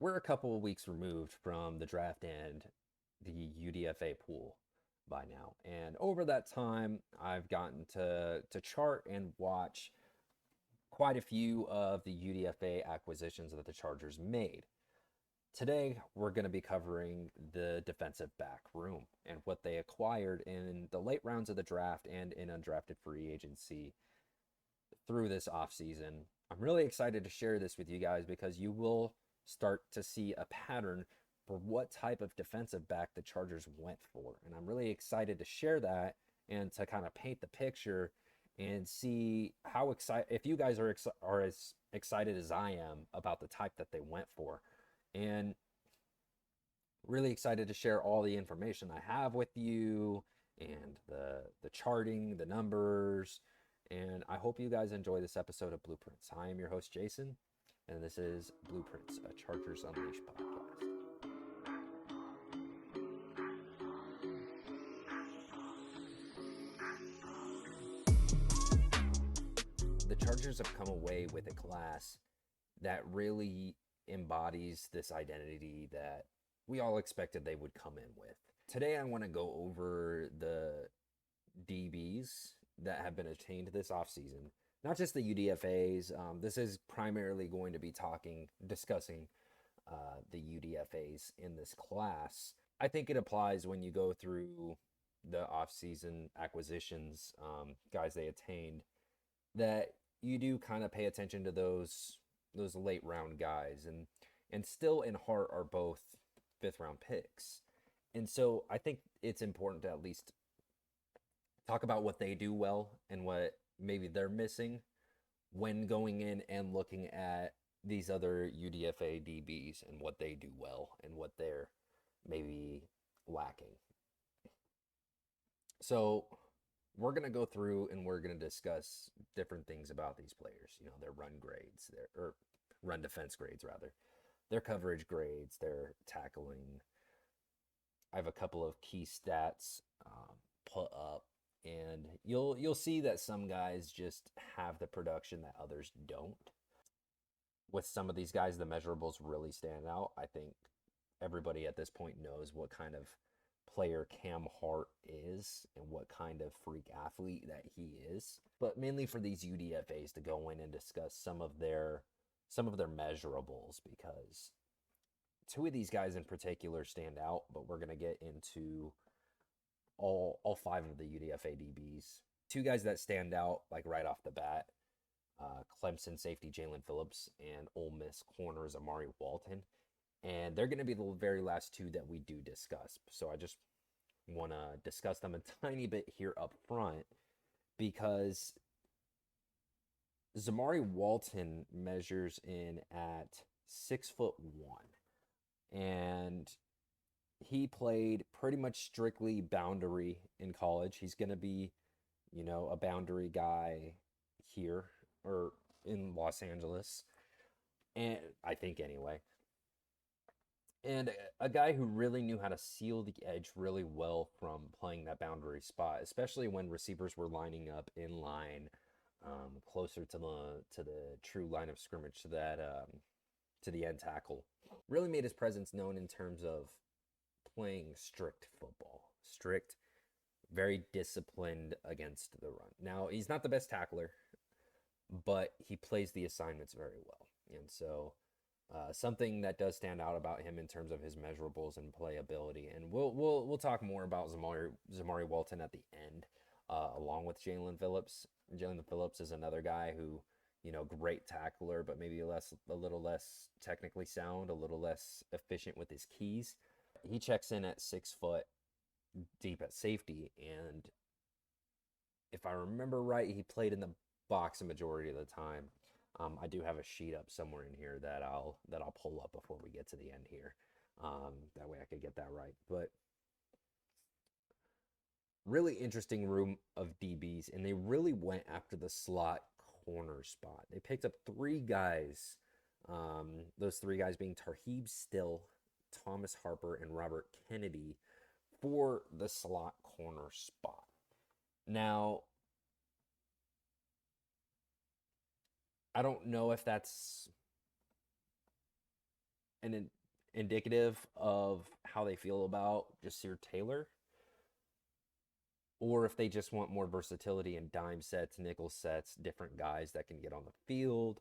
we're a couple of weeks removed from the draft and the UDFA pool by now. And over that time, I've gotten to chart and watch quite a few of the UDFA acquisitions that the Chargers made. Today, we're going to be covering the defensive back room and what they acquired in the late rounds of the draft and in undrafted free agency through this offseason. I'm really excited to share this with you guys because you will start to see a pattern for what type of defensive back the Chargers went for. And I'm really excited to share that and to kind of paint the picture and see how excited, if you guys are as excited as I am about the type that they went for. And really excited to share all the information I have with you and the charting, the numbers, and I hope you guys enjoy this episode of Blueprints. I am your host, Jason, and this is Blueprints, a Chargers Unleashed podcast. The Chargers have come away with a class that really embodies this identity that we all expected they would come in with. Today, I want to go over the DBs that have been attained this offseason, not just the UDFAs. This is primarily going to be discussing the UDFAs in this class. I think it applies when you go through the offseason acquisitions, guys they attained, that you do kind of pay attention to those late round guys, and still in heart are both fifth round picks. And so I think it's important to at least talk about what they do well and what maybe they're missing when going in and looking at these other UDFA DBs and what they do well and what they're maybe lacking. So we're going to go through and we're going to discuss different things about these players, their run grades, or run defense grades rather, their coverage grades, their tackling. I have a couple of key stats put up, and you'll see that some guys just have the production that others don't. With some of these guys, the measurables really stand out. I think everybody at this point knows what kind of player Cam Hart is and what kind of freak athlete that he is. But mainly for these UDFAs to go in and discuss some of their measurables, because two of these guys in particular stand out, but we're going to get into all five of the UDFA DBs. Two guys that stand out like right off the bat, Clemson safety Jalen Phillips and Ole Miss corner Zamari Walton. And they're going to be the very last two that we do discuss. So I just want to discuss them a tiny bit here up front, because Zamari Walton measures in at 6'1", and he played pretty much strictly boundary in college. He's going to be, a boundary guy here or in Los Angeles, and I think anyway. And a guy who really knew how to seal the edge really well from playing that boundary spot, especially when receivers were lining up in line, closer to the true line of scrimmage, to the end tackle. Really made his presence known in terms of playing strict football, very disciplined against the run. Now, he's not the best tackler, but he plays the assignments very well, and so. Something that does stand out about him in terms of his measurables and playability, and we'll talk more about Zamari Walton at the end, along with Jalen Phillips. Jalen Phillips is another guy who, great tackler, but maybe a little less technically sound, a little less efficient with his keys. He checks in at 6 foot deep at safety, and if I remember right, he played in the box a majority of the time. I do have a sheet up somewhere in here that I'll pull up before we get to the end here. That way I could get that right. But really interesting room of DBs, and they really went after the slot corner spot. They picked up three guys, those three guys being Tarheeb Still, Thomas Harper, and Robert Kennedy, for the slot corner spot. Now, I don't know if that's indicative of how they feel about Jasir Taylor, or if they just want more versatility in dime sets, nickel sets, different guys that can get on the field,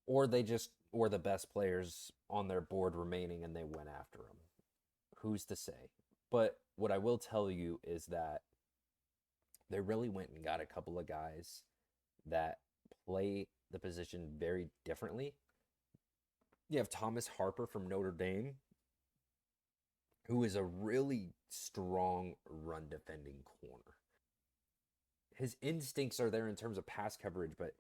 or they just were the best players on their board remaining and they went after them. Who's to say? But what I will tell you is that they really went and got a couple of guys that play the position very differently. You have Thomas Harper from Notre Dame, who is a really strong run defending corner. His instincts are there in terms of pass coverage, but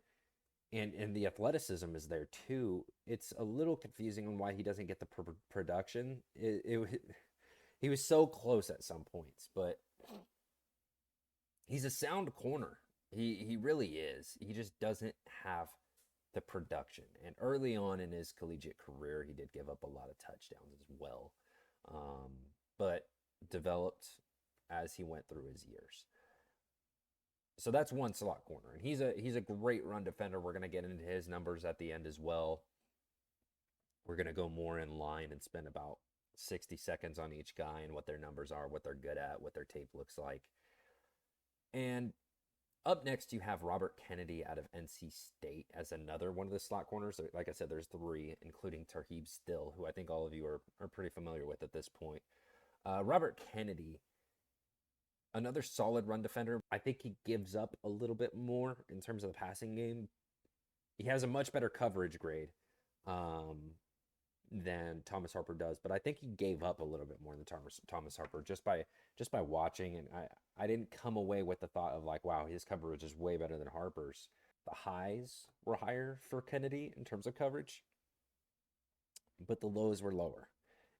and the athleticism is there too. It's a little confusing on why he doesn't get the production. He was so close at some points, but he's a sound corner. He really is. He just doesn't have the production. And early on in his collegiate career, he did give up a lot of touchdowns as well, but developed as he went through his years. So that's one slot corner, and he's a great run defender. We're going to get into his numbers at the end as well. We're going to go more in line and spend about 60 seconds on each guy and what their numbers are, what they're good at, what their tape looks like. And up next, you have Robert Kennedy out of NC State as another one of the slot corners. Like I said, there's three, including Tarheeb Still, who I think all of you are pretty familiar with at this point. Robert Kennedy, another solid run defender. I think he gives up a little bit more in terms of the passing game. He has a much better coverage grade than Thomas Harper does, but I think he gave up a little bit more than Thomas Harper just by watching. And I didn't come away with the thought of like, wow, his coverage is way better than Harper's. The highs were higher for Kennedy in terms of coverage, but the lows were lower.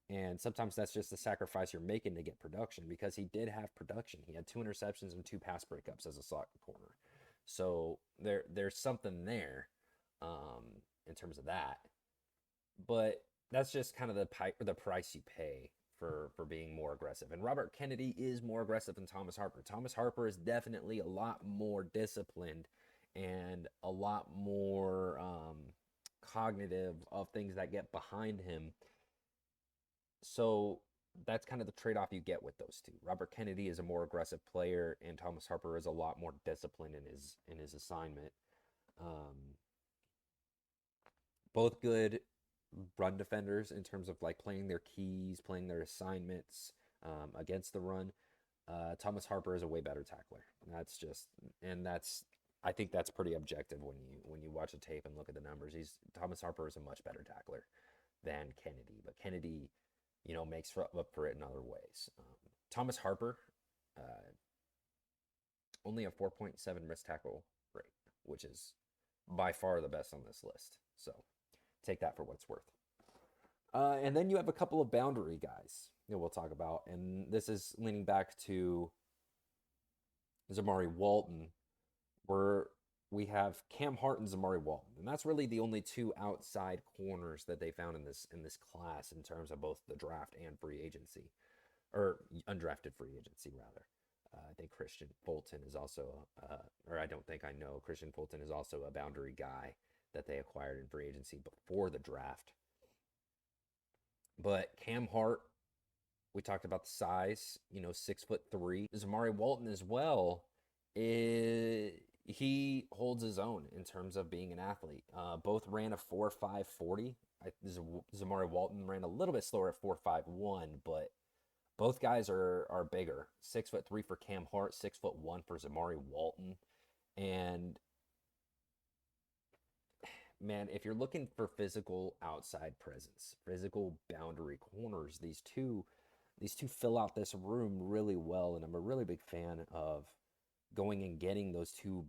And sometimes that's just the sacrifice you're making to get production, because he did have production. He had 2 interceptions and 2 pass breakups as a slot corner. So there's something there in terms of that. But that's just kind of the price you pay for being more aggressive. And Robert Kennedy is more aggressive than Thomas Harper. Thomas Harper is definitely a lot more disciplined and a lot more cognitive of things that get behind him. So that's kind of the trade-off you get with those two. Robert Kennedy is a more aggressive player, and Thomas Harper is a lot more disciplined in his assignment. Both good run defenders in terms of like playing their keys, playing their assignments against the run. Thomas Harper is a way better tackler. I think that's pretty objective when you watch the tape and look at the numbers. Thomas Harper is a much better tackler than Kennedy, but Kennedy, makes up for it in other ways. Thomas Harper, only a 4.7 missed tackle rate, which is by far the best on this list. So take that for what it's worth. And then you have a couple of boundary guys that we'll talk about. And this is leaning back to Zamari Walton, where we have Cam Hart and Zamari Walton. And that's really the only two outside corners that they found in this class in terms of both the draft and free agency, or undrafted free agency, rather. I think Christian Fulton is also, Christian Fulton is also a boundary guy that they acquired in free agency before the draft. But Cam Hart, we talked about the size, 6'3". Zamari Walton as well, he holds his own in terms of being an athlete. Both ran a 4.5 40. Zamari Walton ran a little bit slower at 4.51, but both guys are bigger. 6'3" for Cam Hart, 6'1" for Zamari Walton. And man, if you're looking for physical outside presence, physical boundary corners, these two fill out this room really well. And I'm a really big fan of going and getting those two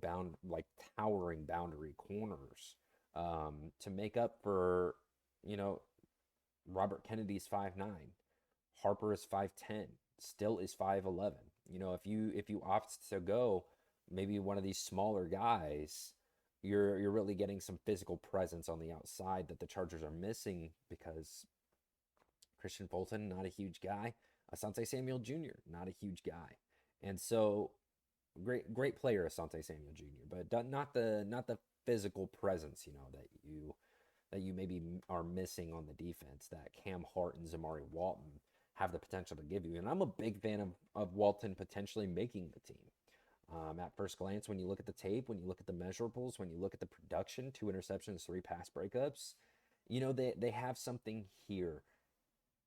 towering boundary corners to make up for, Robert Kennedy's 5'9", Harper is 5'10", Still is 5'11". If you opt to go maybe one of these smaller guys, you're really getting some physical presence on the outside that the Chargers are missing, because Christian Fulton, not a huge guy. Asante Samuel Jr., not a huge guy. And so great player, Asante Samuel Jr., but not the physical presence, that that you maybe are missing on the defense that Cam Hart and Zamari Walton have the potential to give you. And I'm a big fan of Walton potentially making the team. At first glance, when you look at the tape, when you look at the measurables, when you look at the production, 2 interceptions, 3 pass breakups, they have something here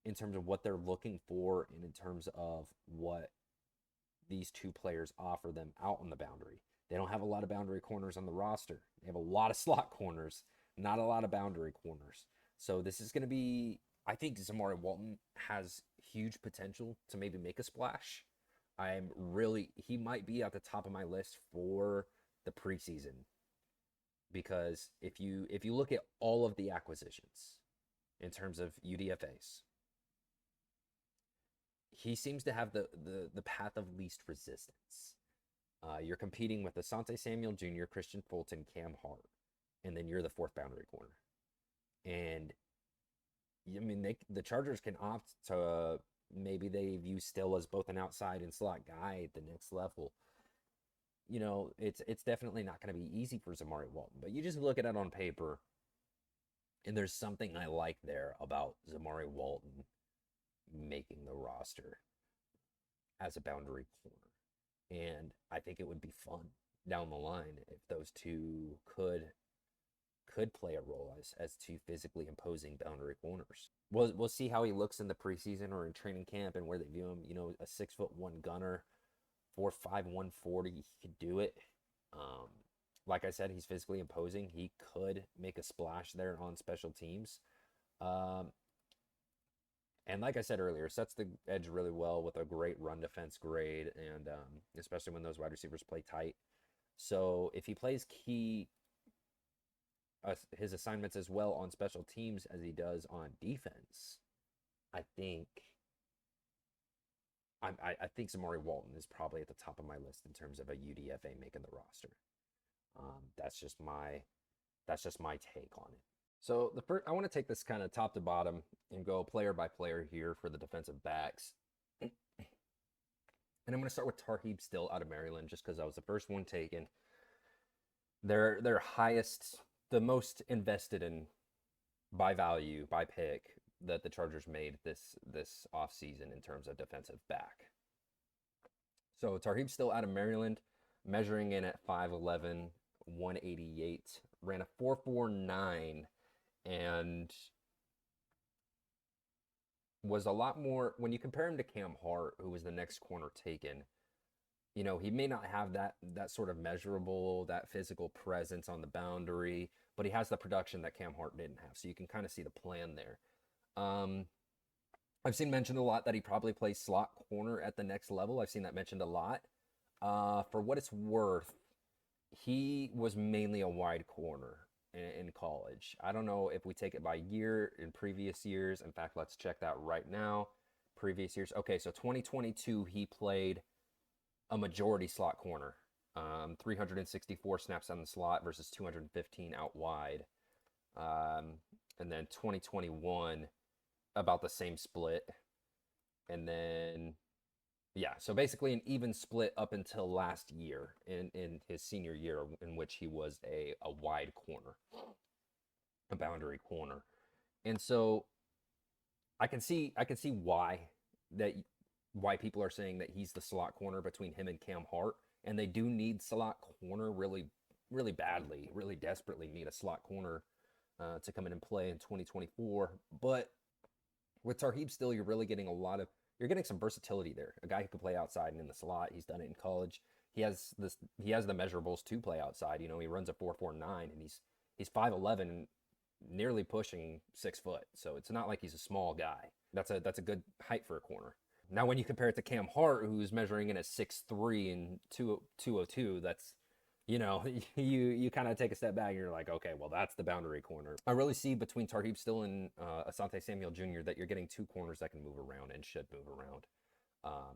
in terms of what they're looking for and in terms of what these two players offer them out on the boundary. They don't have a lot of boundary corners on the roster. They have a lot of slot corners, not a lot of boundary corners. So this is going to be, I think Zamari Walton has huge potential to maybe make a splash. He might be at the top of my list for the preseason, because if you look at all of the acquisitions in terms of UDFAs, he seems to have the path of least resistance. You're competing with Asante Samuel Jr., Christian Fulton, Cam Hart, and then you're the 4th boundary corner. And I mean, the Chargers can opt to maybe they view Still as both an outside and slot guy at the next level. It's definitely not going to be easy for Zamari Walton, but you just look at it on paper, and there's something I like there about Zamari Walton making the roster as a boundary corner. And I think it would be fun down the line if those two could play a role as two physically imposing boundary corners. We'll see how he looks in the preseason or in training camp and where they view him. A 6'1" gunner, 4'5", 140, he could do it. Like I said, he's physically imposing. He could make a splash there on special teams. And like I said earlier, sets the edge really well with a great run defense grade, and especially when those wide receivers play tight. So if he plays his assignments as well on special teams as he does on defense, I think Zamari Walton is probably at the top of my list in terms of a UDFA making the roster. That's just my take on it. So I want to take this kind of top to bottom and go player by player here for the defensive backs. And I'm going to start with Tarheeb Still out of Maryland, just because I was the first one taken. Their highest, the most invested in by value, by pick that the Chargers made this offseason in terms of defensive back. So Tarheeb Still out of Maryland, measuring in at 5'11", 188, ran a 4.49, and was a lot more, when you compare him to Cam Hart, who was the next corner taken, he may not have that sort of measurable, that physical presence on the boundary, but he has the production that Cam Hart didn't have. So you can kind of see the plan there. I've seen mentioned a lot that he probably plays slot corner at the next level. I've seen that mentioned a lot. For what it's worth, he was mainly a wide corner in college. I don't know if we take it by year in previous years. In fact, let's check that right now. Previous years. Okay, so 2022, he played a majority slot corner. 364 snaps on the slot versus 215 out wide. And then 2021, about the same split. And then, so basically an even split up until last year in his senior year, in which he was a wide corner, a boundary corner. And so I can see why people are saying that he's the slot corner between him and Cam Hart. And they do need slot corner really, really badly, really desperately need a slot corner to come in and play in 2024. But with Tarheeb Still, you're really getting you're getting some versatility there. A guy who can play outside and in the slot. He's done it in college. He has the measurables to play outside. He runs a 4.49, and he's 5'11", nearly pushing 6 foot. So it's not like he's a small guy. That's a good height for a corner. Now, when you compare it to Cam Hart, who's measuring in at 6'3" and 202, that's, you kind of take a step back and you're like, okay, well, that's the boundary corner. I really see between Tarheeb Still and Asante Samuel Jr. that you're getting two corners that can move around and should move around.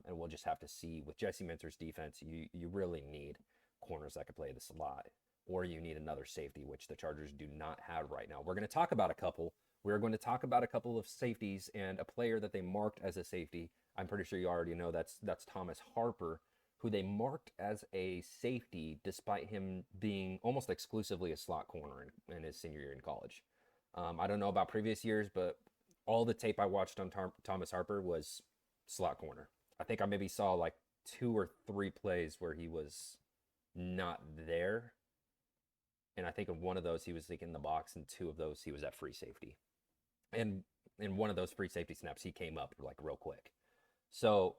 And we'll just have to see. With Jesse Minter's defense, you really need corners that can play the slot, or you need another safety, which the Chargers do not have right now. We're going to talk about a couple. We're going to talk about a couple of safeties and a player that they marked as a safety. I'm pretty sure you already know that's Thomas Harper, who they marked as a safety despite him being almost exclusively a slot corner in his senior year in college. I don't know about previous years, but all the tape I watched on Thomas Harper was slot corner. I think I maybe saw like 2 or 3 plays where he was not there. And I think in one of those he was like in the box, and 2 of those he was at free safety. And in one of those free safety snaps, he came up like real quick. So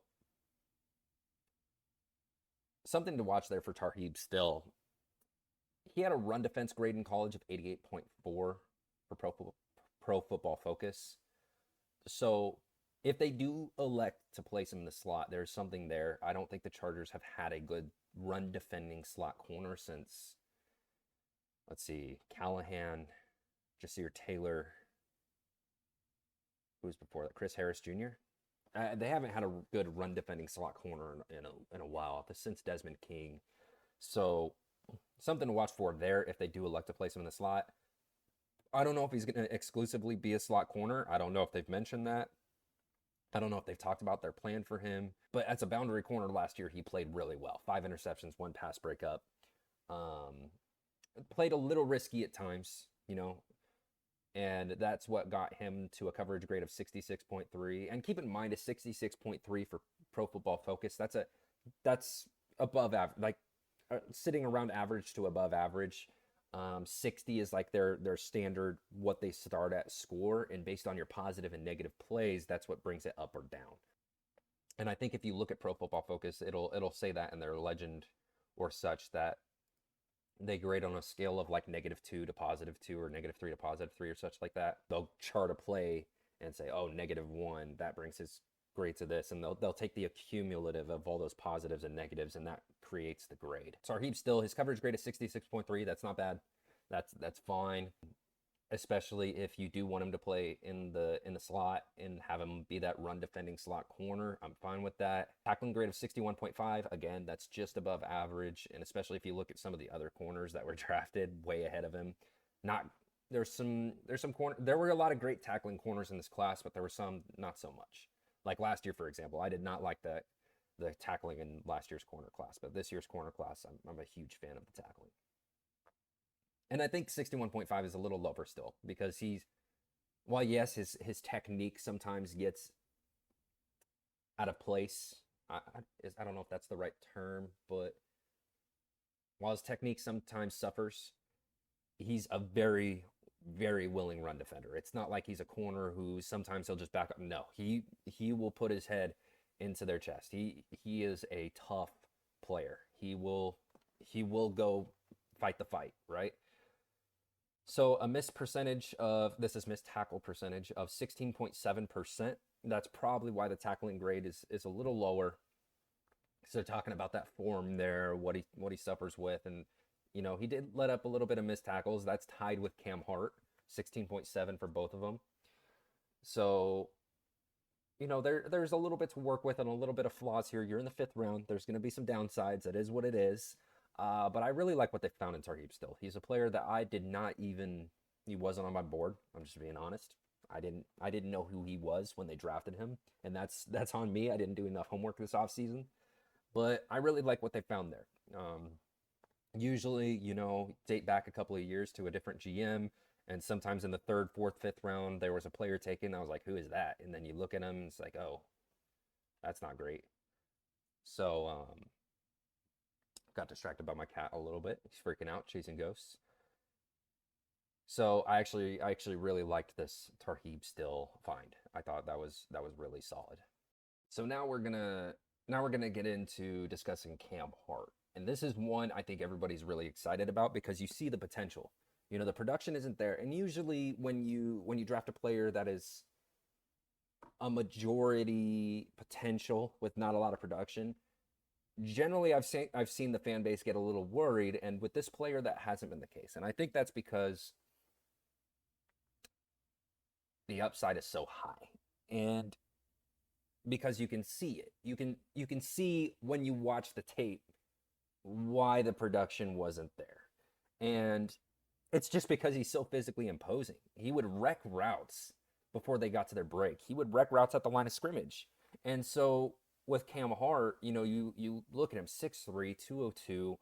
something to watch there for Tarheeb Still. He had a run defense grade in college of 88.4 for Pro Football Focus. So if they do elect to place him in the slot, there's something there. I don't think the Chargers have had a good run defending slot corner since, let's see, Callahan, Jasir Taylor, who's before that, Chris Harris Jr. They haven't had a good run defending slot corner in a while, since Desmond King. So something to watch for there if they do elect to place him in the slot. I don't know if he's going to exclusively be a slot corner. I don't know if they've mentioned that. I don't know if they've talked about their plan for him. But as a boundary corner last year, he played really well. 5 interceptions, 1 pass breakup. Played a little risky at times, and that's what got him to a coverage grade of 66.3. And keep in mind, a 66.3 for Pro Football Focus, that's above average, sitting around average to above average. 60 is like their standard, what they start at score, and based on your positive and negative plays, that's what brings it up or down. And I think if you look at Pro Football Focus, it'll say that in their legend or such, that they grade on a scale of like -2 to +2 or -3 to +3 or such like that. They'll chart a play and say, oh, -1, that brings his grade to this, and they'll take the accumulative of all those positives and negatives, and that creates the grade. Tarheeb Still, his coverage grade is 66.3. That's not bad. That's fine, especially if you do want him to play in the slot and have him be that run defending slot corner. I'm fine with that. Tackling grade of 61.5. Again, that's just above average, and especially if you look at some of the other corners that were drafted way ahead of him. There were a lot of great tackling corners in this class, but there were some not so much. Like last year, for example, I did not like the tackling in last year's corner class, but this year's corner class, I'm a huge fan of the tackling. And I think 61.5 is a little lower still, because while yes, his technique sometimes gets out of place. I don't know if that's the right term, but while his technique sometimes suffers, he's a very, very willing run defender. It's not like he's a corner who sometimes he'll just back up. No, he will put his head into their chest. He is a tough player. He will go fight the fight, right? So a missed tackle percentage of 16.7%. That's probably why the tackling grade is a little lower. So talking about that form there, what he suffers with, and he did let up a little bit of missed tackles. That's tied with Cam Hart, 16.7 for both of them. So, there's a little bit to work with and a little bit of flaws here. You're in the 5th round. There's going to be some downsides. It is what it is. But I really like what they found in Tarheeb Still. He's a player that he wasn't on my board. I'm just being honest. I didn't know who he was when they drafted him, and that's on me. I didn't do enough homework this offseason. But I really like what they found there. Usually, date back a couple of years to a different GM, and sometimes in the 3rd, 4th, 5th round, there was a player taken. I was like, who is that? And then you look at him, and it's like, oh, that's not great. So, got distracted by my cat a little bit. He's freaking out, chasing ghosts. So I actually really liked this Tarheeb Still find. I thought that was really solid. So now we're gonna get into discussing Cam Hart. And this is one I think everybody's really excited about, because you see the potential. The production isn't there. And usually when you draft a player that is a majority potential with not a lot of production, generally I've seen the fan base get a little worried. And with this player, that hasn't been the case. And I think that's because the upside is so high. And because you can see it. You can see when you watch the tape why the production wasn't there. And it's just because he's so physically imposing. He would wreck routes before they got to their break. He would wreck routes at the line of scrimmage. And so with Cam Hart, you look at him, 6'3", 202.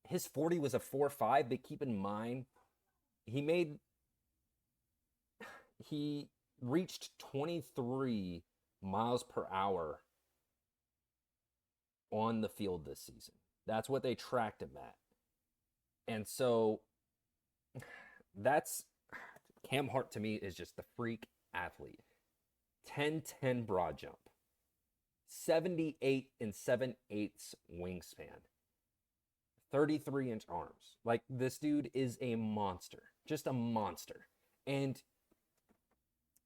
His 40 was a 4.5, but keep in mind, he made he reached 23 miles per hour on the field this season. That's what they tracked him at. And so that's Cam Hart to me is just the freak athlete. 10-10 broad jump. 78 and 7/8 wingspan. 33-inch arms. Like, this dude is a monster. Just a monster. And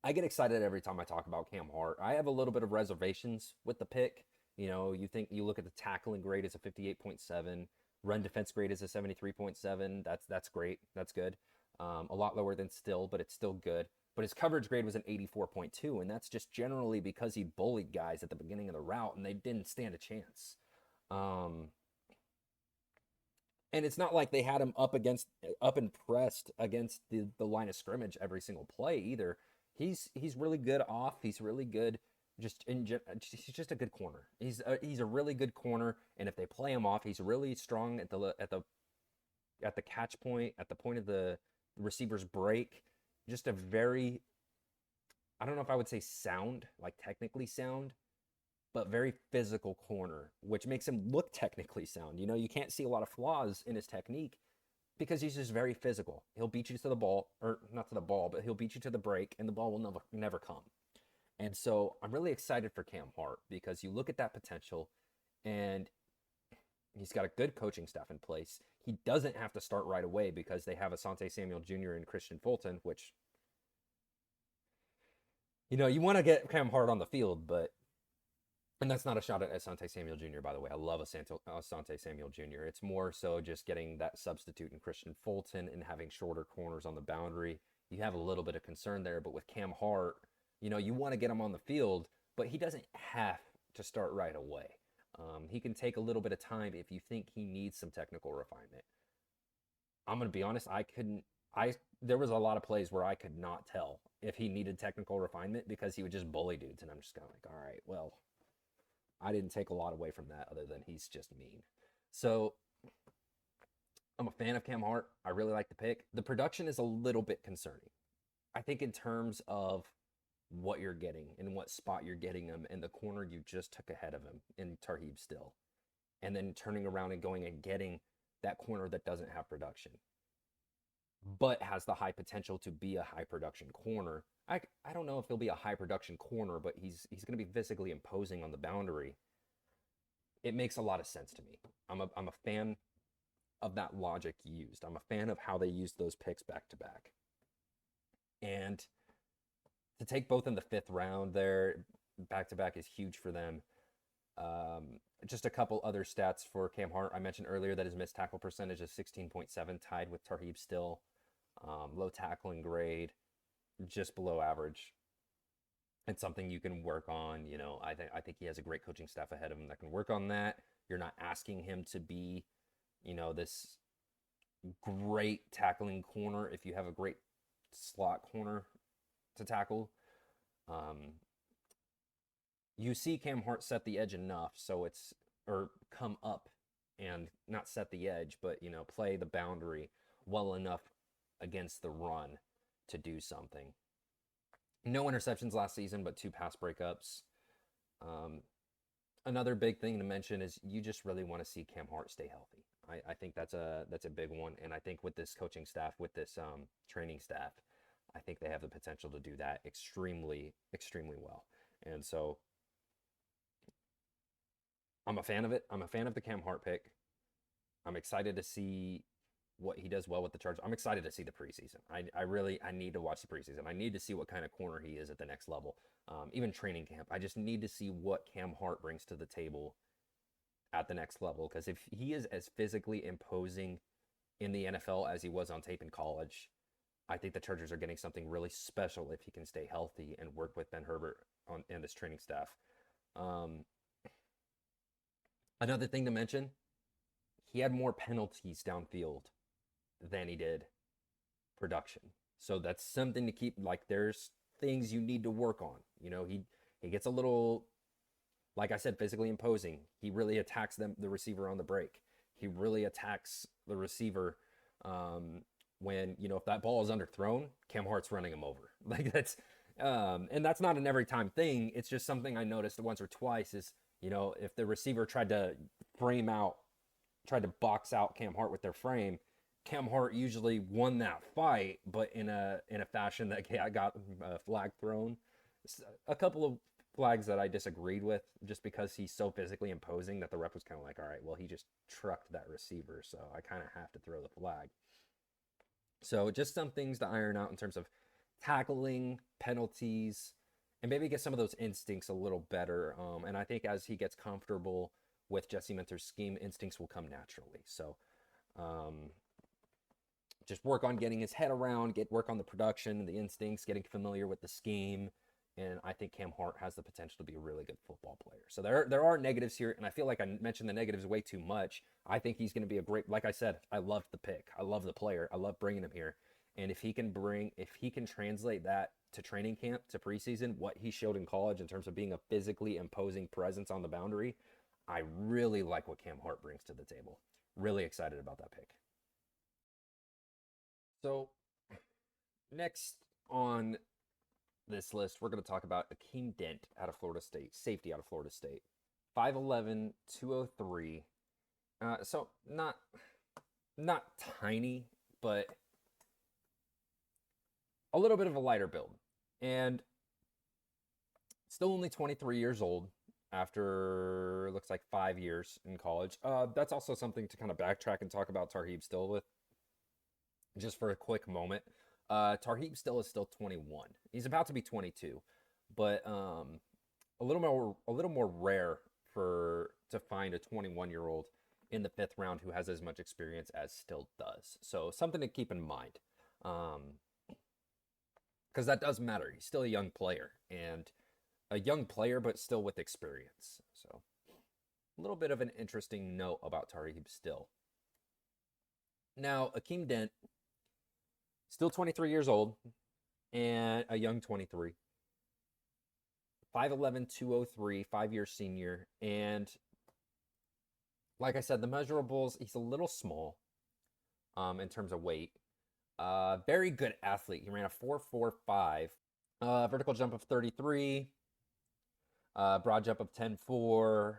I get excited every time I talk about Cam Hart. I have a little bit of reservations with the pick. You know, you look at the tackling grade as a 58.7, run defense grade is a 73.7. That's great. That's good. A lot lower than Still, but it's still good. But his coverage grade was an 84.2, and that's just generally because he bullied guys at the beginning of the route, and they didn't stand a chance. And it's not like they had him up and pressed against the line of scrimmage every single play either. He's really good off. He's really good. He's just a good corner. He's a really good corner, and if they play him off, he's really strong at the catch point, at the point of the receiver's break. Just a very, I don't know if I would say sound, like technically sound, but very physical corner, which makes him look technically sound. You know, you can't see a lot of flaws in his technique because he's just very physical. He'll beat you to the ball, or not to the ball, but he'll beat you to the break, and the ball will never come. And so I'm really excited for Cam Hart because you look at that potential, and he's got a good coaching staff in place. He doesn't have to start right away because they have Asante Samuel Jr. and Christian Fulton, which, you know, you want to get Cam Hart on the field, but, and that's not a shot at Asante Samuel Jr., by the way. I love Asante Samuel Jr. It's more so just getting that substitute in Christian Fulton and having shorter corners on the boundary. You have a little bit of concern there, but with Cam Hart, you know, you want to get him on the field, but he doesn't have to start right away. He can take a little bit of time if you think he needs some technical refinement. I'm going to be honest, there was a lot of plays where I could not tell if he needed technical refinement because he would just bully dudes, and I'm just kind of like, all right, well, I didn't take a lot away from that other than he's just mean. So I'm a fan of Cam Hart. I really like the pick. The production is a little bit concerning. I think in terms of what you're getting and what spot you're getting him and the corner you just took ahead of him in Tarheeb Still, and then turning around and going and getting that corner that doesn't have production but has the high potential to be a high production corner. I don't know if he'll be a high production corner, but he's going to be physically imposing on the boundary. It makes a lot of sense to me. I'm a fan of that logic used. I'm a fan of how they used those picks back to back. And to take both in the 5th round there, back to back, is huge for them. Just a couple other stats for Cam Hart. I mentioned earlier that his missed tackle percentage is 16.7, tied with Tarheeb Still. Low tackling grade, just below average. It's something you can work on. You know, I think he has a great coaching staff ahead of him that can work on that. You're not asking him to be, you know, this great tackling corner if you have a great slot corner to tackle. You see Cam Hart set the edge enough, or come up and not set the edge, but, you know, play the boundary well enough against the run to do something. No interceptions last season, but 2 pass breakups. Another big thing to mention is you just really want to see Cam Hart stay healthy. I think that's a big one, and I think with this coaching staff, with this training staff, I think they have the potential to do that extremely, extremely well. And so I'm a fan of it. I'm a fan of the Cam Hart pick. I'm excited to see what he does well with the Chargers. I'm excited to see the preseason. I need to watch the preseason. I need to see what kind of corner he is at the next level. Even training camp. I just need to see what Cam Hart brings to the table at the next level. Because if he is as physically imposing in the NFL as he was on tape in college, I think the Chargers are getting something really special if he can stay healthy and work with Ben Herbert and his training staff. Another thing to mention, he had more penalties downfield than he did production. So that's something to keep, like, there's things you need to work on. You know, he gets a little, like I said, physically imposing. He really attacks the receiver on the break. He really attacks the receiver when, if that ball is underthrown, Cam Hart's running him over. Like and that's not an every time thing. It's just something I noticed once or twice is, if the receiver tried to box out Cam Hart with their frame, Cam Hart usually won that fight, but in a fashion that got a flag thrown. A couple of flags that I disagreed with, just because he's so physically imposing that the ref was kind of like, all right, well, he just trucked that receiver, so I kind of have to throw the flag. So just some things to iron out in terms of tackling, penalties, and maybe get some of those instincts a little better. And I think as he gets comfortable with Jesse Minter's scheme, instincts will come naturally. So just work on getting his head around, work on the production, the instincts, getting familiar with the scheme. And I think Cam Hart has the potential to be a really good football player. So there are negatives here, and I feel like I mentioned the negatives way too much. I think he's going to be a great, like I said, I loved the pick. I love the player. I love bringing him here. And if he can translate that to training camp, to preseason, what he showed in college in terms of being a physically imposing presence on the boundary, I really like what Cam Hart brings to the table. Really excited about that pick. So next on this list, we're going to talk about Akeem Dent out of Florida State, safety out of Florida State. 5'11", 203. So not tiny, but a little bit of a lighter build. And still only 23 years old after, looks like 5 years in college. That's also something to kind of backtrack and talk about Tarheeb Still with, just for a quick moment. Tarheeb Still is still 21. He's about to be 22, but a little more rare to find a 21-year-old in the 5th round who has as much experience as Still does. So something to keep in mind, because that does matter. He's still a young player, but still with experience. So a little bit of an interesting note about Tarheeb Still. Now, Akeem Dent, still 23 years old, and a young 23. 5'11", 203, 5-year senior. And like I said, the measurables, he's a little small in terms of weight. Very good athlete. He ran a 4.45, vertical jump of 33, broad jump of 10.4.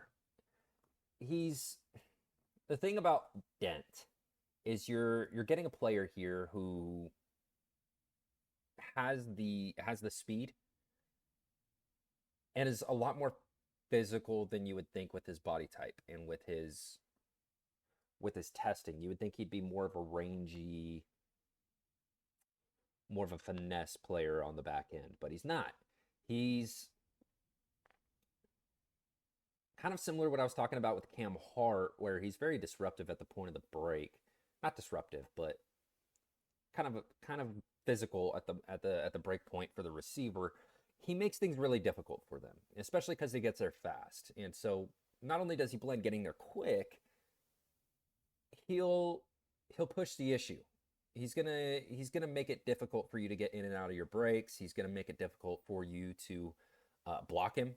The thing about Dent is you're getting a player here who has the speed and is a lot more physical than you would think with his body type and with his testing. You would think he'd be more of a rangy, more of a finesse player on the back end, but he's not. He's kind of similar to what I was talking about with Cam Hart, where he's very disruptive at the point of the break. Not disruptive, but kind of physical at the break point for the receiver. He makes things really difficult for them, especially because he gets there fast. And so not only does he blend getting there quick, he'll push the issue. He's gonna make it difficult for you to get in and out of your breaks. He's gonna make it difficult for you to block him.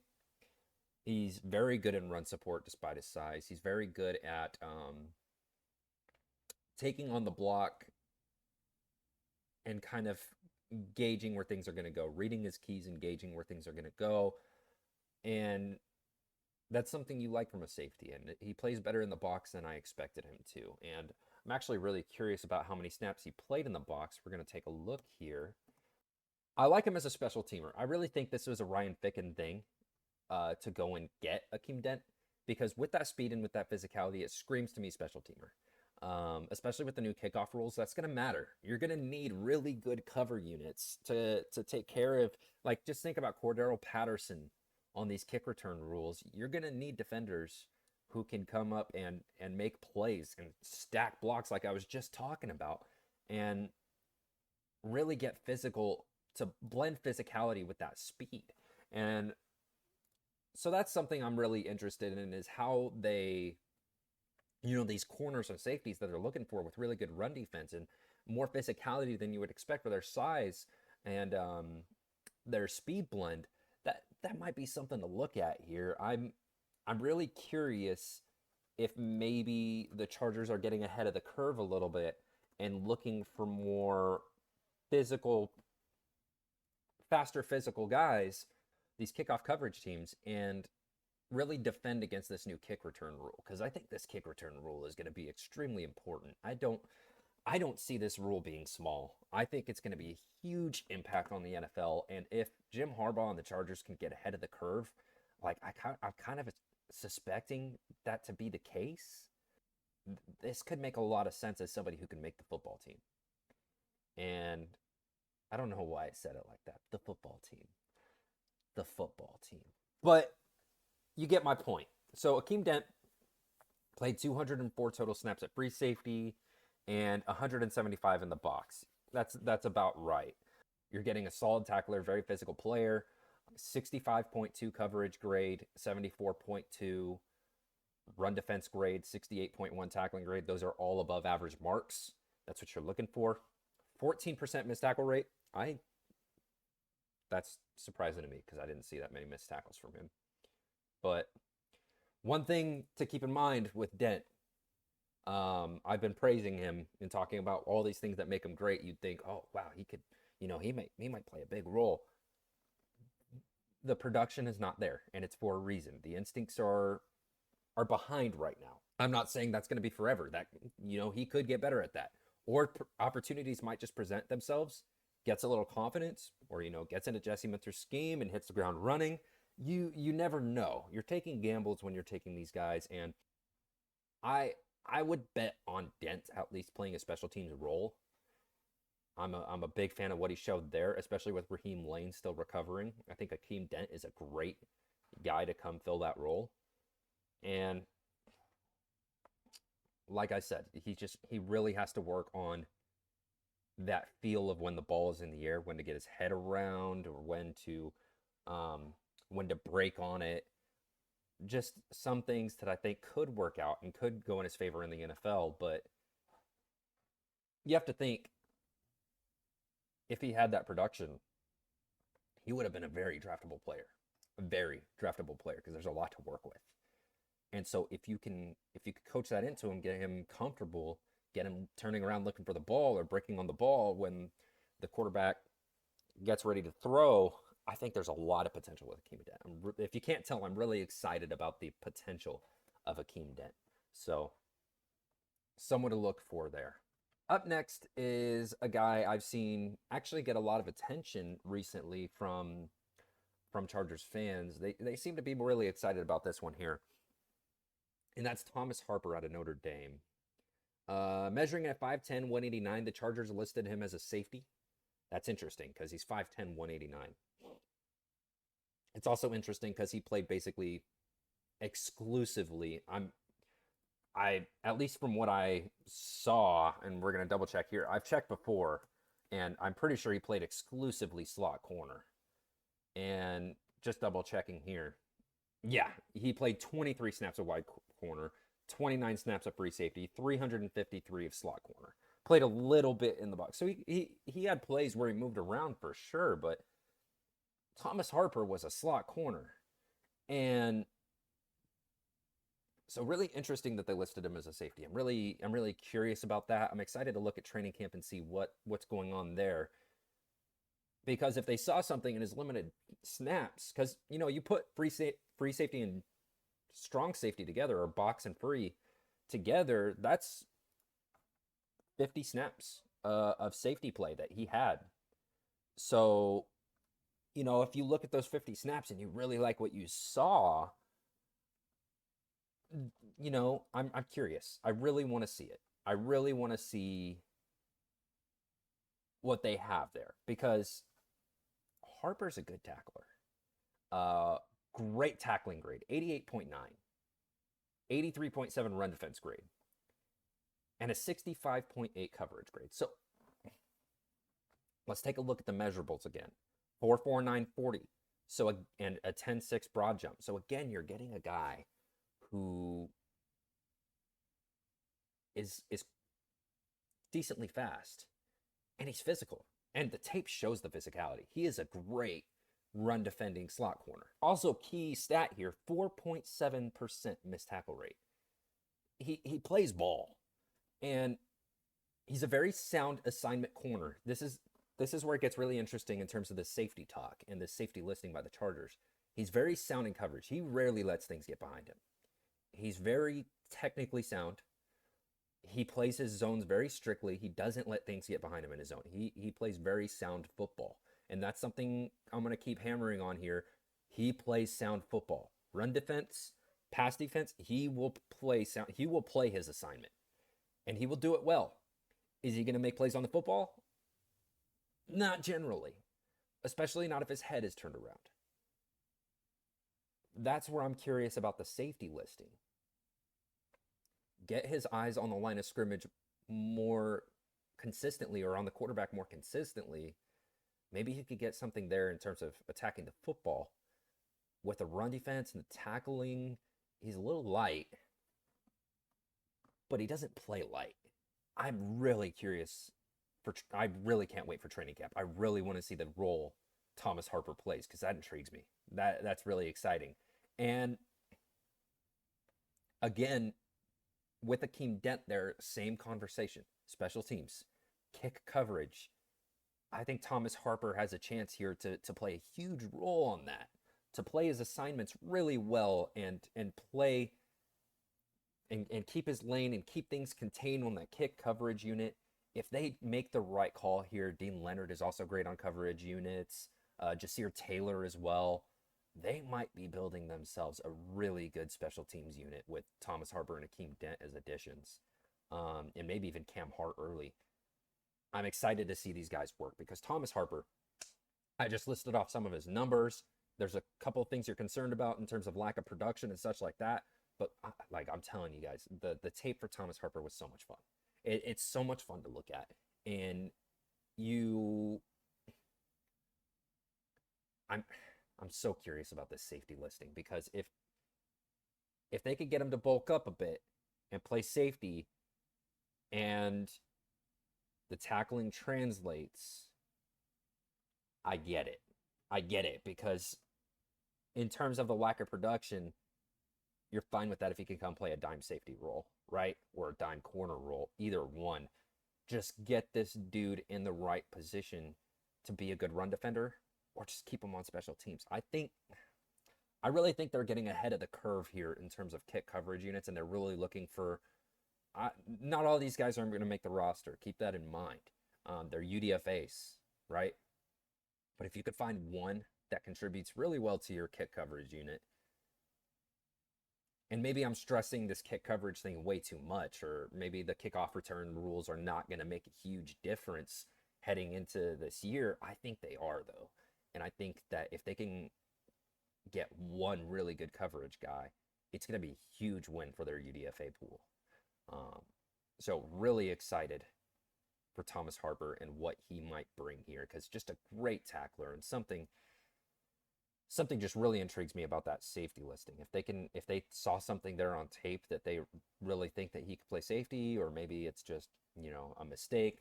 He's very good in run support despite his size. He's very good at taking on the block and kind of gauging where things are going to go, reading his keys and gauging where things are going to go. And that's something you like from a safety. And he plays better in the box than I expected him to. And I'm actually really curious about how many snaps he played in the box. We're going to take a look here. I like him as a special teamer. I really think this was a Ryan Ficken thing to go and get Akeem Dent, because with that speed and with that physicality, it screams to me special teamer. Especially with the new kickoff rules, that's going to matter. You're going to need really good cover units to take care of, like, just think about Cordero Patterson on these kick return rules. You're going to need defenders who can come up and make plays and stack blocks like I was just talking about, and really get physical, to blend physicality with that speed. And so that's something I'm really interested in, is how they, these corners and safeties that they're looking for with really good run defense and more physicality than you would expect for their size and their speed blend, that might be something to look at here. I'm really curious if maybe the Chargers are getting ahead of the curve a little bit and looking for more physical, faster physical guys, these kickoff coverage teams, and really defend against this new kick return rule, because I think this kick return rule is going to be extremely important. I don't see this rule being small. I think it's going to be a huge impact on the NFL, and if Jim Harbaugh and the Chargers can get ahead of the curve, like I'm kind of suspecting that to be the case, this could make a lot of sense as somebody who can make the football team. And I don't know why I said it like that. The football team. The football team. But you get my point. So Akeem Dent played 204 total snaps at free safety and 175 in the box. That's about right. You're getting a solid tackler, very physical player, 65.2 coverage grade, 74.2 run defense grade, 68.1 tackling grade. Those are all above average marks. That's what you're looking for. 14% missed tackle rate. That's surprising to me because I didn't see that many missed tackles from him. But one thing to keep in mind with Dent, I've been praising him and talking about all these things that make him great. You'd think, oh wow, he could, he might play a big role. The production is not there, and it's for a reason. The instincts are behind right now. I'm not saying that's going to be forever. That he could get better at that, or opportunities might just present themselves. Gets a little confidence, or gets into Jesse Minter's scheme and hits the ground running. You never know. You're taking gambles when you're taking these guys, and I would bet on Dent at least playing a special teams role. I'm a big fan of what he showed there, especially with Raheem Lane still recovering. I think Akeem Dent is a great guy to come fill that role. And like I said, he really has to work on that feel of when the ball is in the air, when to get his head around, or when to break on it. Just some things that I think could work out and could go in his favor in the NFL. But you have to think, if he had that production, he would have been a very draftable player. A very draftable player, because there's a lot to work with. And so if you could coach that into him, get him comfortable, get him turning around looking for the ball or breaking on the ball when the quarterback gets ready to throw, I think there's a lot of potential with Akeem Dent. If you can't tell, I'm really excited about the potential of Akeem Dent. So someone to look for there. Up next is a guy I've seen actually get a lot of attention recently from Chargers fans. They seem to be really excited about this one here. And that's Thomas Harper out of Notre Dame. Measuring at 5'10", 189, the Chargers listed him as a safety. That's interesting because he's 5'10", 189. It's also interesting because he played basically exclusively. At least from what I saw, and we're going to double check here. I've checked before, and I'm pretty sure he played exclusively slot corner. And just double checking here. Yeah, he played 23 snaps of wide corner, 29 snaps of free safety, 353 of slot corner. Played a little bit in the box. So he had plays where he moved around for sure, but Thomas Harper was a slot corner. And so really interesting that they listed him as a safety. I'm really curious about that. I'm excited to look at training camp and see what's going on there. Because if they saw something in his limited snaps, because you put free safety and strong safety together, or box and free together, that's 50 snaps of safety play that he had. So, if you look at those 50 snaps and you really like what you saw, I'm curious. I really want to see it. I really want to see what they have there, because Harper's a good tackler. Great tackling grade, 88.9, 83.7 run defense grade, and a 65.8 coverage grade. So let's take a look at the measurables again. 4.49 40. So and a 10.6 broad jump. So again, you're getting a guy who is decently fast, and he's physical. And the tape shows the physicality. He is a great run defending slot corner. Also, key stat here, 4.7% missed tackle rate. He plays ball, and He's a very sound assignment corner. This is where it gets really interesting in terms of the safety talk and the safety listing by the Chargers. He's very sound in coverage. He rarely lets things get behind him. He's very technically sound. He plays his zones very strictly. He doesn't let things get behind him in his zone. He plays very sound football. And that's something I'm going to keep hammering on here. He plays sound football. Run defense, pass defense, he will play sound. He will play his assignment. And he will do it well. Is he going to make plays on the football? Not generally. Especially not if his head is turned around. That's where I'm curious about the safety listing. Get his eyes on the line of scrimmage more consistently, or on the quarterback more consistently. Maybe he could get something there in terms of attacking the football. With the run defense and the tackling, he's a little light, but he doesn't play light. I'm really curious. I really can't wait for training camp. I really want to see the role Thomas Harper plays, because that intrigues me. That's really exciting. And again, with Akeem Dent there, same conversation. Special teams, kick coverage. I think Thomas Harper has a chance here to play a huge role on that, to play his assignments really well and play and keep his lane and keep things contained on that kick coverage unit. If they make the right call here, Dean Leonard is also great on coverage units. Jasir Taylor as well. They might be building themselves a really good special teams unit with Thomas Harper and Akeem Dent as additions. And maybe even Cam Hart early. I'm excited to see these guys work, because Thomas Harper, I just listed off some of his numbers. There's a couple of things you're concerned about in terms of lack of production and such like that. But I'm telling you guys, the tape for Thomas Harper was so much fun. It's so much fun to look at. And I'm so curious about this safety listing, because if they could get him to bulk up a bit and play safety, and the tackling translates, I get it, because in terms of the lack of production, you're fine with that if he can come play a dime safety role, right? Or a dime corner role, either one. Just get this dude in the right position to be a good run defender, or just keep him on special teams. I really think they're getting ahead of the curve here in terms of kick coverage units, and they're really looking for, not all these guys are going to make the roster. Keep that in mind. They're UDFAs, right? But if you could find one that contributes really well to your kick coverage unit, and maybe I'm stressing this kick coverage thing way too much, or maybe the kickoff return rules are not going to make a huge difference heading into this year. I think they are, though. And I think that if they can get one really good coverage guy, it's going to be a huge win for their UDFA pool. So really excited for Thomas Harper and what he might bring here, because just a great tackler, and something just really intrigues me about that safety listing. If they saw something there on tape that they really think that he could play safety, or maybe it's just, a mistake.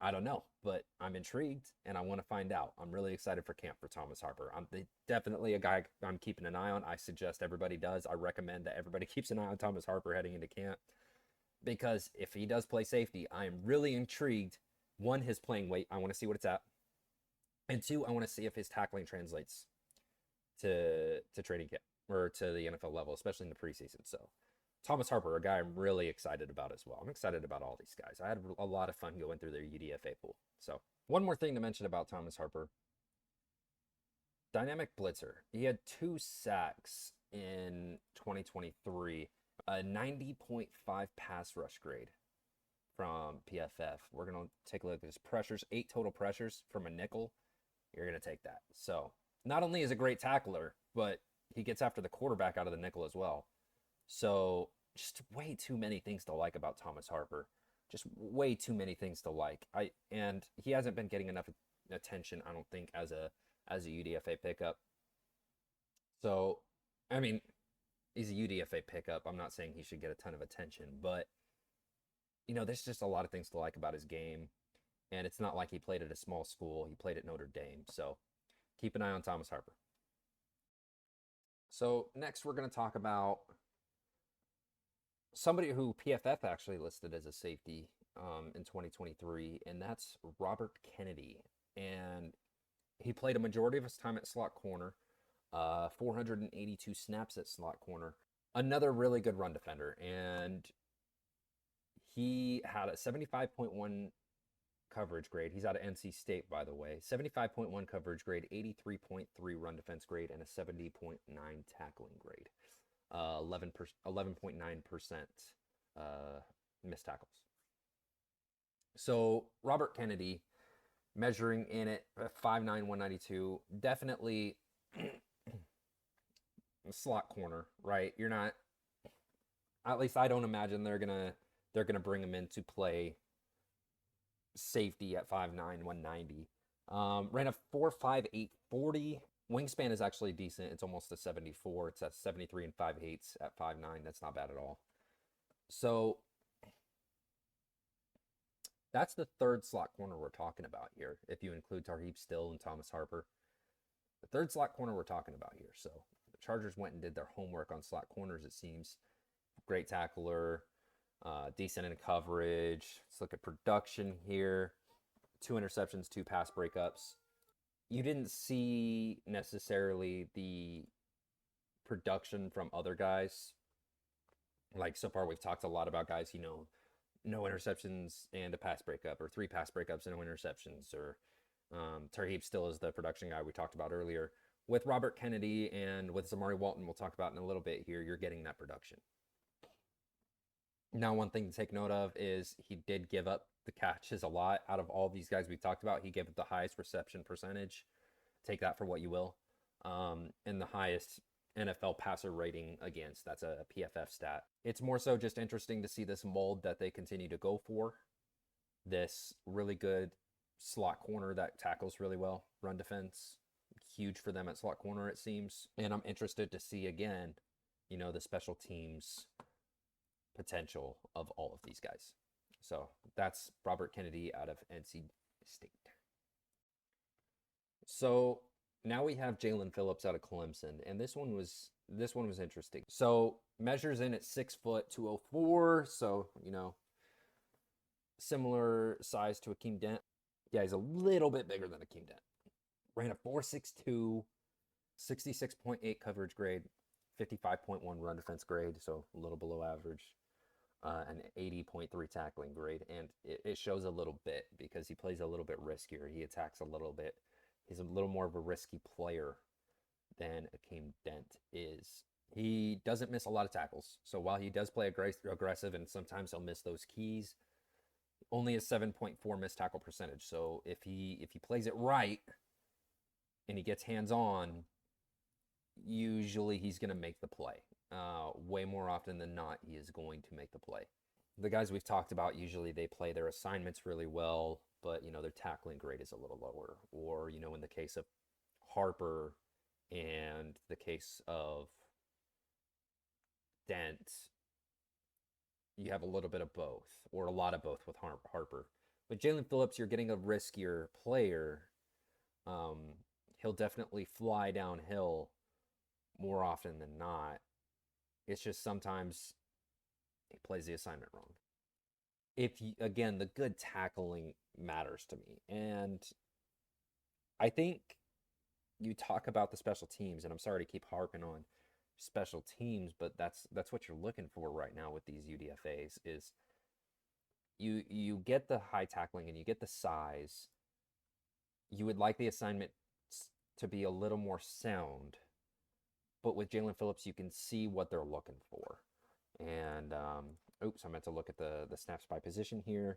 I don't know, but I'm intrigued and I want to find out. I'm really excited for camp for Thomas Harper. I'm definitely a guy I'm keeping an eye on. I suggest everybody does. I recommend that everybody keeps an eye on Thomas Harper heading into camp, because if he does play safety, I am really intrigued. One, his playing weight. I want to see what it's at. And two, I want to see if his tackling translates to training camp or to the NFL level, especially in the preseason. So Thomas Harper, a guy I'm really excited about as well. I'm excited about all these guys. I had a lot of fun going through their UDFA pool. So one more thing to mention about Thomas Harper. Dynamic blitzer. He had 2 sacks in 2023, a 90.5 pass rush grade from PFF. We're going to take a look at his pressures, 8 total pressures from a nickel. You're going to take that. So not only is a great tackler, but he gets after the quarterback out of the nickel as well. So just way too many things to like about Thomas Harper. Just way too many things to like. And he hasn't been getting enough attention, I don't think, as a UDFA pickup. So, I mean, he's a UDFA pickup. I'm not saying he should get a ton of attention, but there's just a lot of things to like about his game. And it's not like he played at a small school. He played at Notre Dame. So keep an eye on Thomas Harper. So next we're going to talk about somebody who PFF actually listed as a safety in 2023, and that's Robert Kennedy. And he played a majority of his time at slot corner, 482 snaps at slot corner. Another really good run defender, and he had a 75.1 coverage grade. He's out of NC State, by the way. 75.1 coverage grade, 83.3 run defense grade, and a 70.9 tackling grade. 11.9% missed tackles. So Robert Kennedy, measuring in at 5'9", 192, definitely slot corner, right? You're not, at least I don't imagine they're gonna bring him in to play safety at 5'9", 190. Ran a 4.58 40. Wingspan is actually decent. It's almost a 74. It's at 73 and 5/8 at 5'9". That's not bad at all. So that's the third slot corner we're talking about here, if you include Tarheeb Still and Thomas Harper. The third slot corner we're talking about here. So the Chargers went and did their homework on slot corners, it seems. Great tackler, decent in coverage. Let's look at production here. 2 interceptions, 2 pass breakups. You didn't see necessarily the production from other guys. Like, so far we've talked a lot about guys, no interceptions and a pass breakup, or 3 pass breakups and no interceptions, or Tarheeb Still is the production guy we talked about earlier. With Robert Kennedy and with Zamari Walton, we'll talk about in a little bit here, you're getting that production. Now, one thing to take note of is he did give up the catches a lot. Out of all these guys we talked about, he gave up the highest reception percentage. Take that for what you will. And the highest NFL passer rating against. That's a PFF stat. It's more so just interesting to see this mold that they continue to go for. This really good slot corner that tackles really well. Run defense, huge for them at slot corner, it seems. And I'm interested to see, again, the special teams potential of all of these guys. So that's Robert Kennedy out of NC State. So now we have Jalen Phillips out of Clemson, and this one was interesting. So measures in at 6 foot 204. So similar size to Akeem Dent. Yeah, he's a little bit bigger than Akeem Dent. Ran a 4.62, 66.8 coverage grade, 55.1 run defense grade, so a little below average. An 80.3 tackling grade, and it shows a little bit because he plays a little bit riskier. He attacks a little bit. He's a little more of a risky player than Akeem Dent is. He doesn't miss a lot of tackles, so while he does play aggressive and sometimes he'll miss those keys, only a 7.4 missed tackle percentage. So if he plays it right and he gets hands-on, usually he's going to make the play. Way more often than not, he is going to make the play. The guys we've talked about, usually they play their assignments really well, but, their tackling grade is a little lower. Or, in the case of Harper and the case of Dent, you have a little bit of both, or a lot of both with Harper. With Jalen Phillips, you're getting a riskier player. He'll definitely fly downhill more often than not. It's just sometimes he plays the assignment wrong. Again, the good tackling matters to me. And I think you talk about the special teams, and I'm sorry to keep harping on special teams, but that's what you're looking for right now with these UDFAs is you get the high tackling and you get the size. You would like the assignment to be a little more sound. But with Jalen Phillips, you can see what they're looking for. And, I meant to look at the snaps by position here.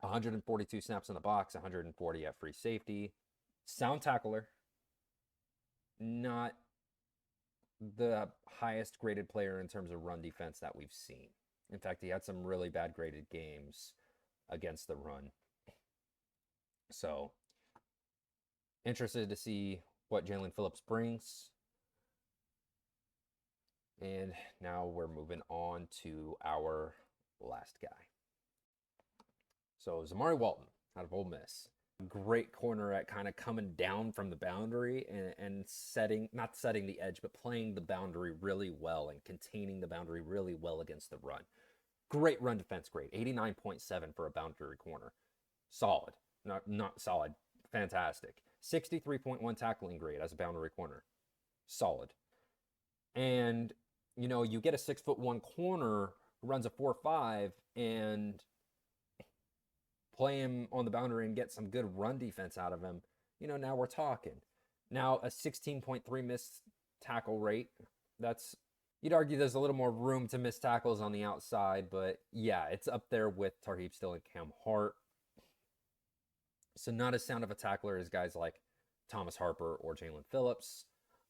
142 snaps in the box, 140 at free safety. Sound tackler. Not the highest graded player in terms of run defense that we've seen. In fact, he had some really bad graded games against the run. So, interested to see what Jalen Phillips brings. And now we're moving on to our last guy. So Zamari Walton out of Ole Miss. great corner at kind of coming down from the boundary and not setting the edge, but playing the boundary really well and containing the boundary really well against the run. Great run defense grade, 89.7 for a boundary corner. Solid. Not solid. Fantastic. 63.1 tackling grade as a boundary corner. Solid. And, you get a 6'1" corner who runs a 4.5 and play him on the boundary and get some good run defense out of him. Now we're talking. Now a 16.3 missed tackle rate. You'd argue there's a little more room to miss tackles on the outside, but yeah, it's up there with Tarheeb Still and Cam Hart. So not as sound of a tackler as guys like Thomas Harper or Jalen Phillips,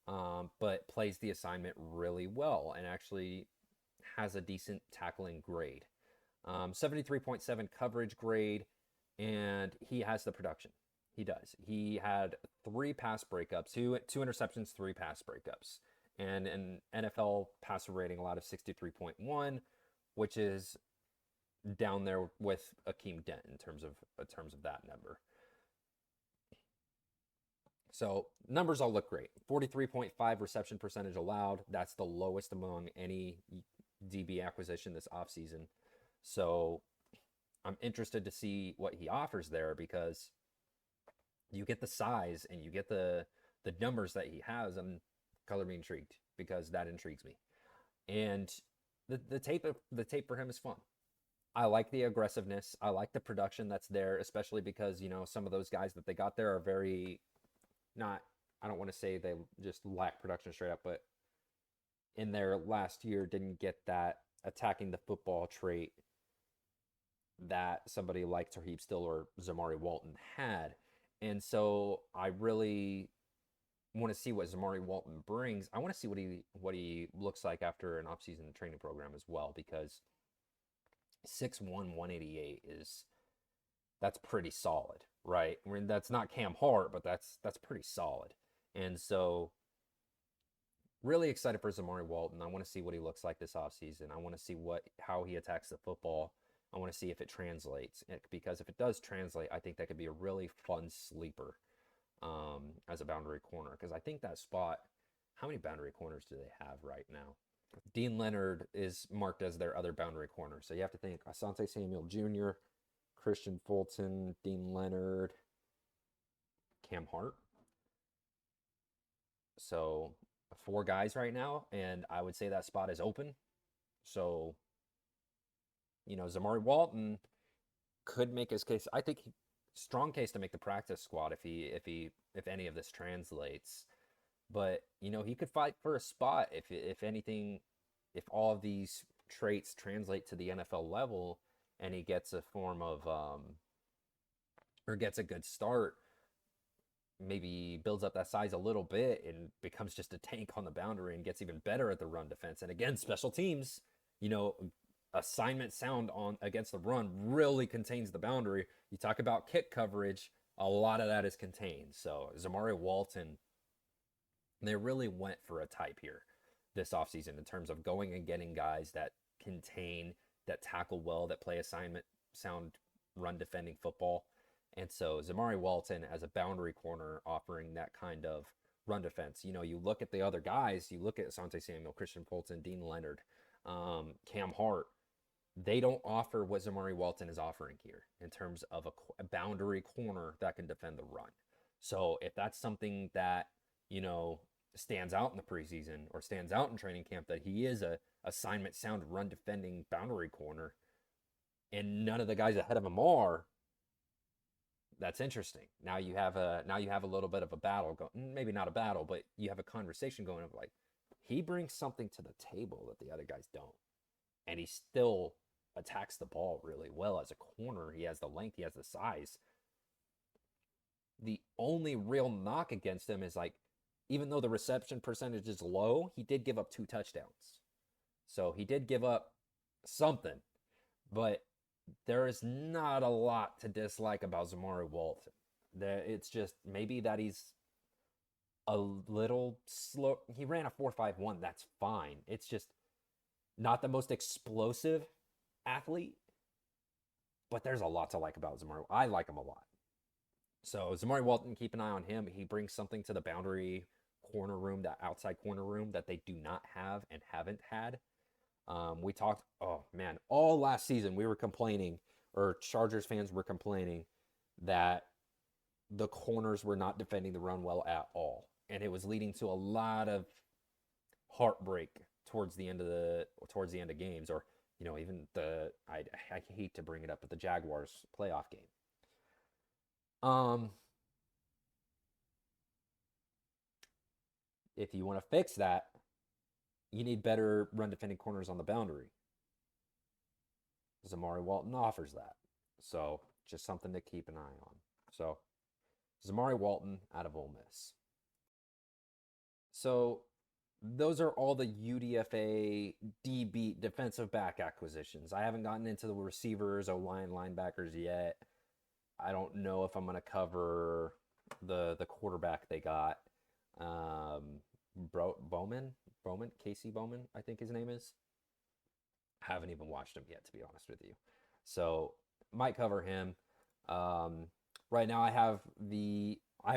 but plays the assignment really well and actually has a decent tackling grade. 73.7 coverage grade, and he has the production. He does. He had 3 pass breakups, two interceptions, 3 pass breakups, and an NFL passer rating allowed of 63.1, which is down there with Akeem Dent in terms of that number. So numbers all look great. 43.5 reception percentage allowed. That's the lowest among any DB acquisition this offseason. So I'm interested to see what he offers there, because you get the size and you get the numbers that he has. I'm color intrigued because that intrigues me. And the tape for him is fun. I like the aggressiveness. I like the production that's there, especially because, some of those guys that they got there are very I don't want to say they just lack production straight up, but in their last year didn't get that attacking the football trait that somebody like Tarheeb Still or Zamari Walton had. And so I really want to see what Zamari Walton brings. I want to see what he looks like after an offseason training program as well, because 6'1", 188 that's pretty solid, right? I mean, that's not Cam Hart, but that's pretty solid. And so really excited for Zamari Walton. I want to see what he looks like this offseason. I want to see how he attacks the football. I want to see if it translates, because if it does translate, I think that could be a really fun sleeper as a boundary corner, because I think that spot, how many boundary corners do they have right now? Dean Leonard is marked as their other boundary corner. So you have to think Asante Samuel Jr., Christian Fulton, Dean Leonard, Cam Hart. So 4 guys right now, and I would say that spot is open. So, Zamari Walton could make his case. I think strong case to make the practice squad if any of this translates. But he could fight for a spot if anything, if all of these traits translate to the NFL level, and he gets a form of or gets a good start, maybe builds up that size a little bit and becomes just a tank on the boundary and gets even better at the run defense. And again, special teams, assignment sound on against the run really contains the boundary. You talk about kick coverage, a lot of that is contained. So Zamari Walton, they really went for a type here this offseason in terms of going and getting guys that contain, that tackle well, that play assignment sound run defending football. And so Zamari Walton as a boundary corner offering that kind of run defense. You look at the other guys, you look at Asante Samuel, Christian Fulton, Dean Leonard, Cam Hart. They don't offer what Zamari Walton is offering here in terms of a boundary corner that can defend the run. So if that's something that, stands out in the preseason or stands out in training camp, that he is a assignment sound run defending boundary corner and none of the guys ahead of him are, that's interesting. Now you have a little bit of a battle maybe not a battle, but you have a conversation going of like, he brings something to the table that the other guys don't. And he still attacks the ball really well as a corner. He has the length, he has the size. The only real knock against him is like, even though the reception percentage is low, he did give up 2 touchdowns. So he did give up something, but there is not a lot to dislike about Zamari Walton. It's just maybe that he's a little slow. He ran a 4.51. That's fine. It's just not the most explosive athlete, but there's a lot to like about Zamari. I like him a lot. So Zamari Walton, keep an eye on him. He brings something to the boundary corner room, that outside corner room that they do not have and haven't had. We talked, oh man, all last season we were complaining, or Chargers fans were complaining, that the corners were not defending the run well at all, and it was leading to a lot of heartbreak towards the end of games, or even I hate to bring it up, but the Jaguars playoff game. Um, if you want to fix that, you need better run defending corners on the boundary. Zamari Walton offers that. So just something to keep an eye on. So Zamari Walton out of Ole Miss. So those are all the UDFA DB defensive back acquisitions. I haven't gotten into the receivers, O-line, linebackers yet. I don't know if I'm going to cover the quarterback they got. Bowman, Casey Bowman, I think his name is. Haven't even watched him yet, to be honest with you. So might cover him. Right now, I have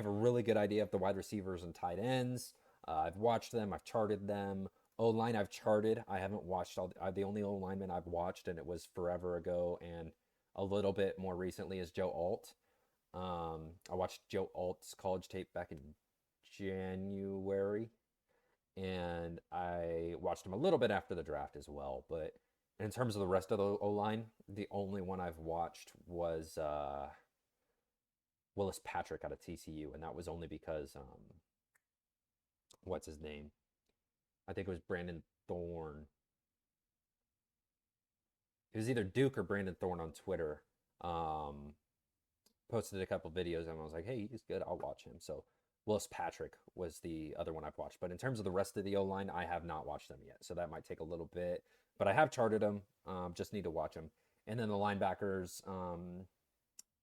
a really good idea of the wide receivers and tight ends. I've watched them. I've charted them. O-line I've charted. I haven't watched the only O-lineman I've watched, and it was forever ago, and a little bit more recently, is Joe Alt. I watched Joe Alt's college tape back in January, and I watched him a little bit after the draft as well. But in terms of the rest of the O-line, the only one I've watched was Willis Patrick out of TCU, and that was only because what's his name? I think it was Brandon Thorn. It was either Duke or Brandon Thorn on Twitter. Posted a couple videos, and I was like, hey, he's good. I'll watch him. So Willis Patrick was the other one I've watched. But in terms of the rest of the O-line, I have not watched them yet. So that might take a little bit. But I have charted them. Just need to watch them. And then the linebackers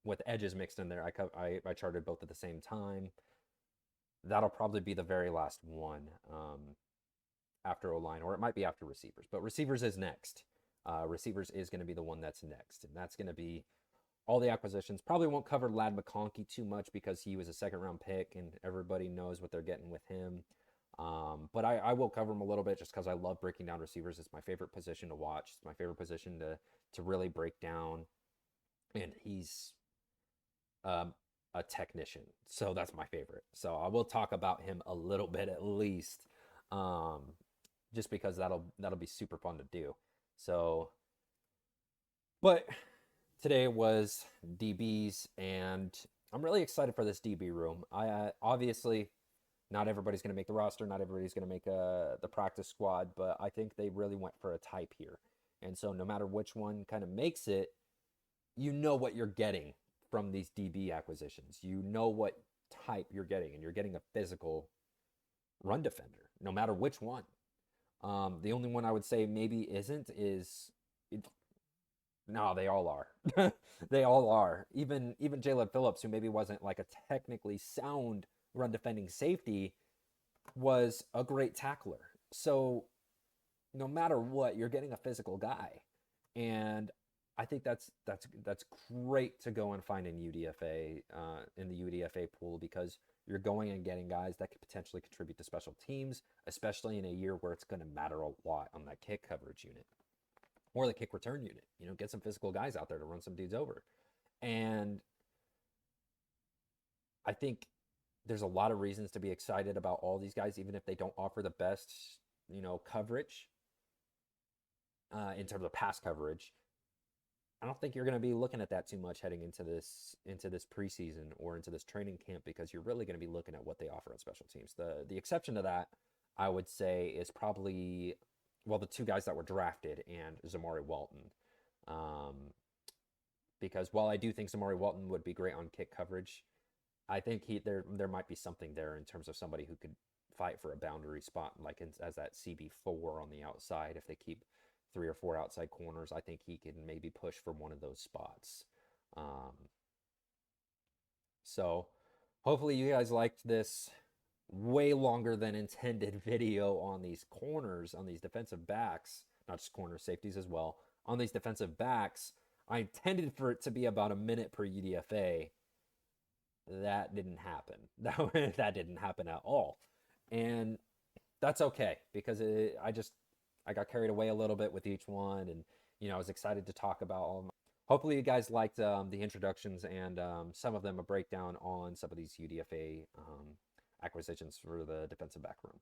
with edges mixed in there, I charted both at the same time. That'll probably be the very last one after O-line, or it might be after receivers. But receivers is next. Receivers is going to be the one that's next. And that's going to be all the acquisitions. Probably won't cover Ladd McConkey too much because he was a second-round pick, and everybody knows what they're getting with him. But I will cover him a little bit just because I love breaking down receivers. It's my favorite position to watch. It's my favorite position to really break down. And he's a technician, so that's my favorite. So I will talk about him a little bit at least, just because that'll be super fun to do. So, but today was DBs, and I'm really excited for this DB room. I obviously, not everybody's going to make the roster. Not everybody's going to make the practice squad, but I think they really went for a type here. And so no matter which one kind of makes it, you know what you're getting from these DB acquisitions. You know what type you're getting, and you're getting a physical run defender, no matter which one. The only one I would say maybe isn't is... No, they all are. They all are. Even Jalen Phillips, who maybe wasn't like a technically sound run defending safety, was a great tackler. So no matter what, you're getting a physical guy, and I think that's great to go and find in UDFA in the UDFA pool, because you're going and getting guys that could potentially contribute to special teams, especially in a year where it's going to matter a lot on that kick coverage unit. Or the kick return unit. Get some physical guys out there to run some dudes over. And I think there's a lot of reasons to be excited about all these guys, even if they don't offer the best, coverage in terms of pass coverage. I don't think you're going to be looking at that too much heading into this preseason or into this training camp, because you're really going to be looking at what they offer on special teams. The exception to that, I would say, is probably... the two guys that were drafted and Zamari Walton. Because while I do think Zamari Walton would be great on kick coverage, I think there might be something there in terms of somebody who could fight for a boundary spot, like as that CB4 on the outside. If they keep 3 or 4 outside corners, I think he can maybe push for one of those spots. So hopefully you guys liked this way longer than intended video on these corners, on these defensive backs, not just corner, safeties as well, on these defensive backs. I intended for it to be about a minute per UDFA. that didn't happen. That didn't happen at all. And that's okay because I got carried away a little bit with each one, and I was excited to talk about all of them. Hopefully, you guys liked the introductions and some of them a breakdown on some of these UDFA acquisitions for the defensive back room.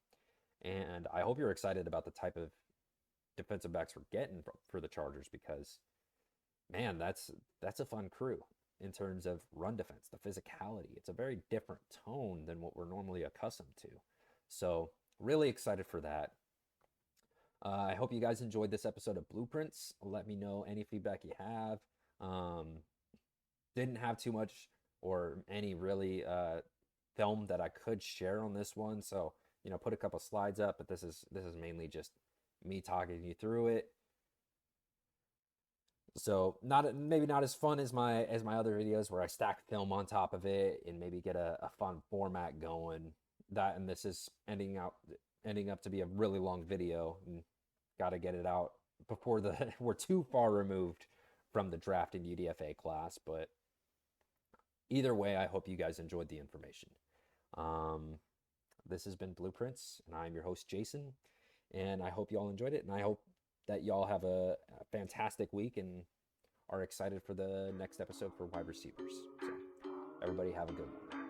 And I hope you're excited about the type of defensive backs we're getting for the Chargers because, man, that's a fun crew in terms of run defense, the physicality. It's a very different tone than what we're normally accustomed to. So, really excited for that. I hope you guys enjoyed this episode of Blueprints. Let me know any feedback you have. Didn't have too much or any really film that I could share on this one, so put a couple slides up. But this is mainly just me talking you through it. So maybe not as fun as my other videos where I stack film on top of it and maybe get a fun format going. And this is ending up to be a really long video, and got to get it out before we're too far removed from the draft and UDFA class. But either way, I hope you guys enjoyed the information. This has been Blueprints, and I'm your host, Jason, and I hope you all enjoyed it, and I hope that y'all have a fantastic week and are excited for the next episode for wide receivers. So everybody have a good one.